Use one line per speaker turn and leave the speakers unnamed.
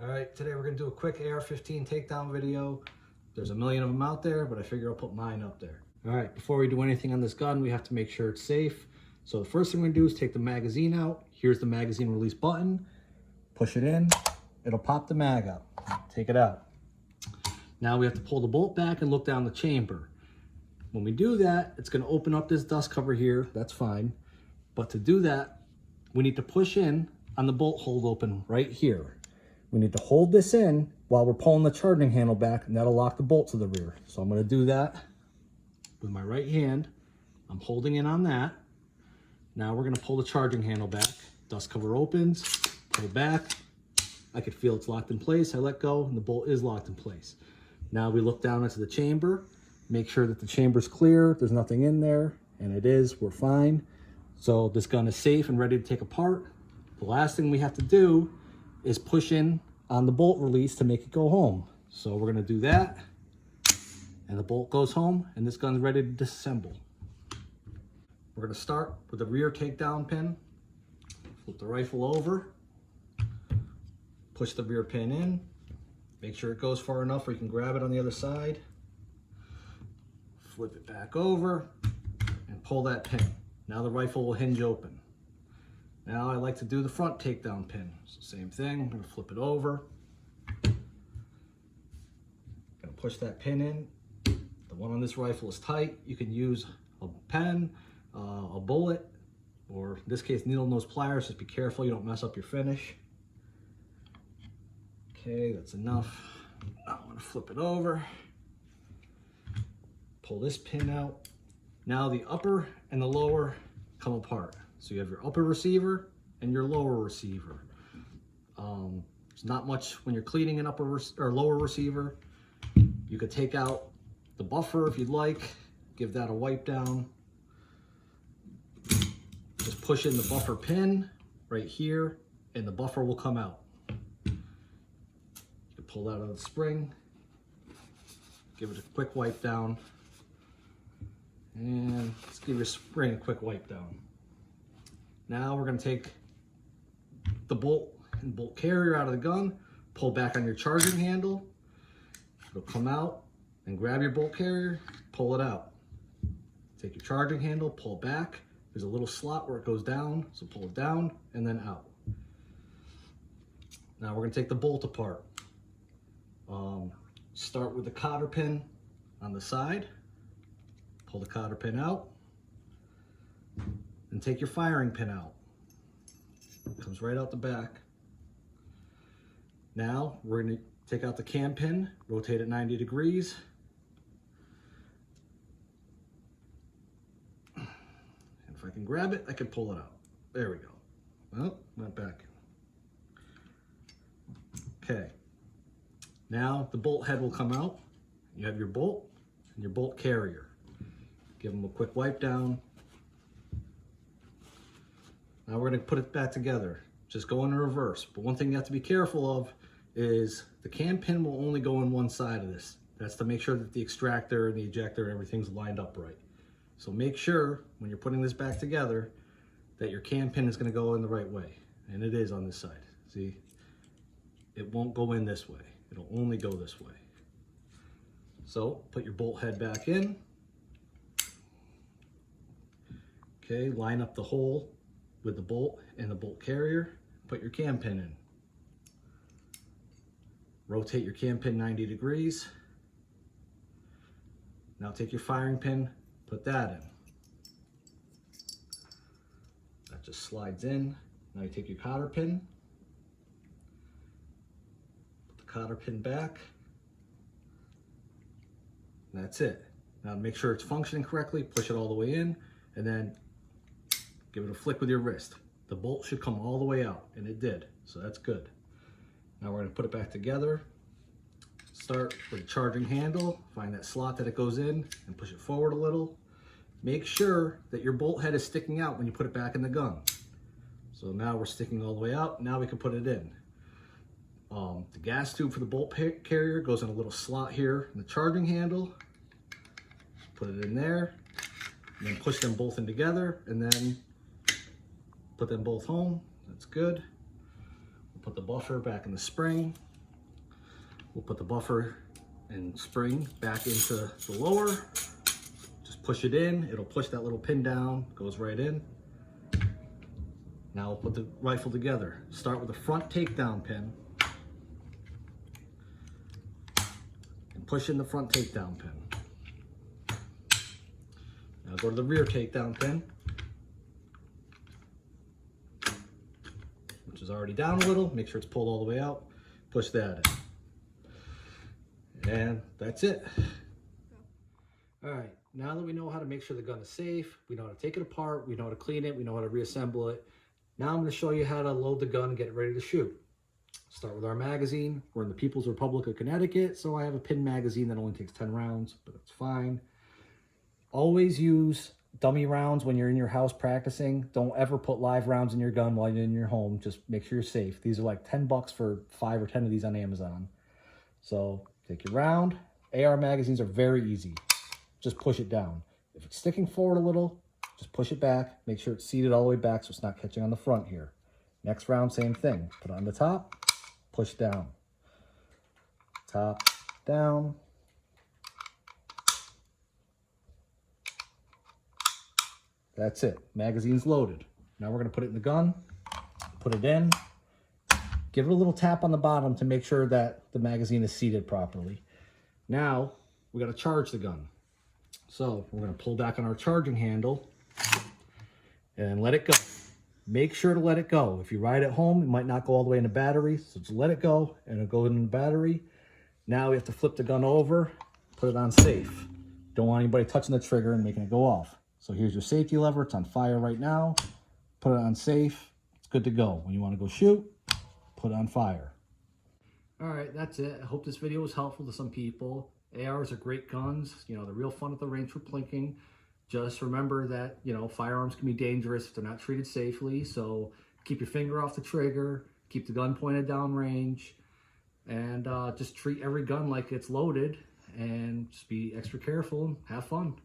All right, today we're gonna do a quick AR15 takedown video. There's a million of them out there, but I figure I'll put mine up there. All right, before we do anything on this gun, we have to make sure it's safe. So the first thing we're gonna do is take the magazine out. Here's the magazine release button. Push it in, it'll pop the mag out. Take it out. Now we have to pull the bolt back and look down the chamber. When we do that, it's gonna open up this dust cover here, that's fine. But to do that, we need to push in on the bolt hold open right here. We need to hold this in while we're pulling the charging handle back, and that'll lock the bolt to the rear. So I'm gonna do that with my right hand. I'm holding in on that. Now we're gonna pull the charging handle back. Dust cover opens, pull back. I could feel it's locked in place. I let go and the bolt is locked in place. Now we look down into the chamber, make sure that the chamber's clear, there's nothing in there, and it is, we're fine. So this gun is safe and ready to take apart. The last thing we have to do is push in on the bolt release to make it go home. So we're gonna do that, and the bolt goes home, and this gun's ready to disassemble. We're gonna start with the rear takedown pin. Flip the rifle over, push the rear pin in, make sure it goes far enough where you can grab it on the other side. Flip it back over, and pull that pin. Now the rifle will hinge open. Now I like to do the front takedown pin. So same thing, I'm gonna flip it over. Gonna push that pin in. The one on this rifle is tight. You can use a pen, a bullet, or in this case, needle nose pliers. Just be careful you don't mess up your finish. Okay, that's enough. Now I'm gonna flip it over. Pull this pin out. Now the upper and the lower come apart. So you have your upper receiver and your lower receiver. There's not much when you're cleaning an upper or lower receiver. You could take out the buffer if you'd like, give that a wipe down. Just push in the buffer pin right here and the buffer will come out. You can pull that out of the spring, give it a quick wipe down, and let's give your spring a quick wipe down. Now we're going to take the bolt and bolt carrier out of the gun, pull back on your charging handle. It'll come out, and grab your bolt carrier, pull it out. Take your charging handle, pull back. There's a little slot where it goes down, so pull it down and then out. Now we're going to take the bolt apart. Start with the cotter pin on the side. Pull the cotter pin out. And take your firing pin out. It comes right out the back. Now we're going to take out the cam pin, rotate it 90 degrees. And if I can grab it, I can pull it out. There we go. Well, went back. Okay. Now the bolt head will come out. You have your bolt and your bolt carrier. Give them a quick wipe down. Now we're going to put it back together. Just go in reverse. But one thing you have to be careful of is the cam pin will only go on one side of this. That's to make sure that the extractor and the ejector and everything's lined up right. So make sure when you're putting this back together that your cam pin is going to go in the right way. And it is on this side. See? It won't go in this way. It'll only go this way. So put your bolt head back in. Okay, line up the hole with the bolt and the bolt carrier, put your cam pin in. Rotate your cam pin 90 degrees. Now take your firing pin, put that in. That just slides in. Now you take your cotter pin, put the cotter pin back. That's it. Now make sure it's functioning correctly, push it all the way in, and then give it a flick with your wrist. The bolt should come all the way out, and it did, so that's good. Now we're gonna put it back together. Start with the charging handle, find that slot that it goes in, and push it forward a little. Make sure that your bolt head is sticking out when you put it back in the gun. So now we're sticking all the way out, now we can put it in. The gas tube for the bolt carrier goes in a little slot here in the charging handle. Put it in there, and then push them both in together, and then put them both home. That's good. We'll put the buffer back in the spring. We'll put the buffer and spring back into the lower. Just push it in. It'll push that little pin down, goes right in. Now we'll put the rifle together. Start with the front takedown pin. And push in the front takedown pin. Now go to the rear takedown pin, which is already down a little. Make sure it's pulled all the way out. Push that in. And that's it. All right, now that we know how to make sure the gun is safe, we know how to take it apart, we know how to clean it, we know how to reassemble it. Now I'm going to show you how to load the gun and get it ready to shoot. Start with our magazine. We're in the People's Republic of Connecticut, so I have a pin magazine that only takes 10 rounds, but it's fine. Always use dummy rounds when you're in your house practicing. Don't ever put live rounds in your gun while you're in your home. Just make sure you're safe. These are like 10 bucks for 5 or 10 of these on Amazon. So take your round. AR magazines are very easy. Just push it down. If it's sticking forward a little, just push it back. Make sure it's seated all the way back so it's not catching on the front here. Next round, same thing. Put it on the top, push down. Top, down. That's it. Magazine's loaded. Now we're going to put it in the gun, put it in, give it a little tap on the bottom to make sure that the magazine is seated properly. Now we got to charge the gun. So we're going to pull back on our charging handle and let it go. Make sure to let it go. If you ride at home, it might not go all the way in the battery, so just let it go and it'll go in the battery. Now we have to flip the gun over, put it on safe. Don't want anybody touching the trigger and making it go off. So here's your safety lever. It's on fire right now. Put it on safe. It's good to go. When you want to go shoot, put it on fire. All right, that's it. I hope this video was helpful to some people. ARs are great guns. You know, they're real fun at the range for plinking. Just remember that, you know, firearms can be dangerous if they're not treated safely. So keep your finger off the trigger. Keep the gun pointed down range. And just treat every gun like it's loaded. And just be extra careful and have fun.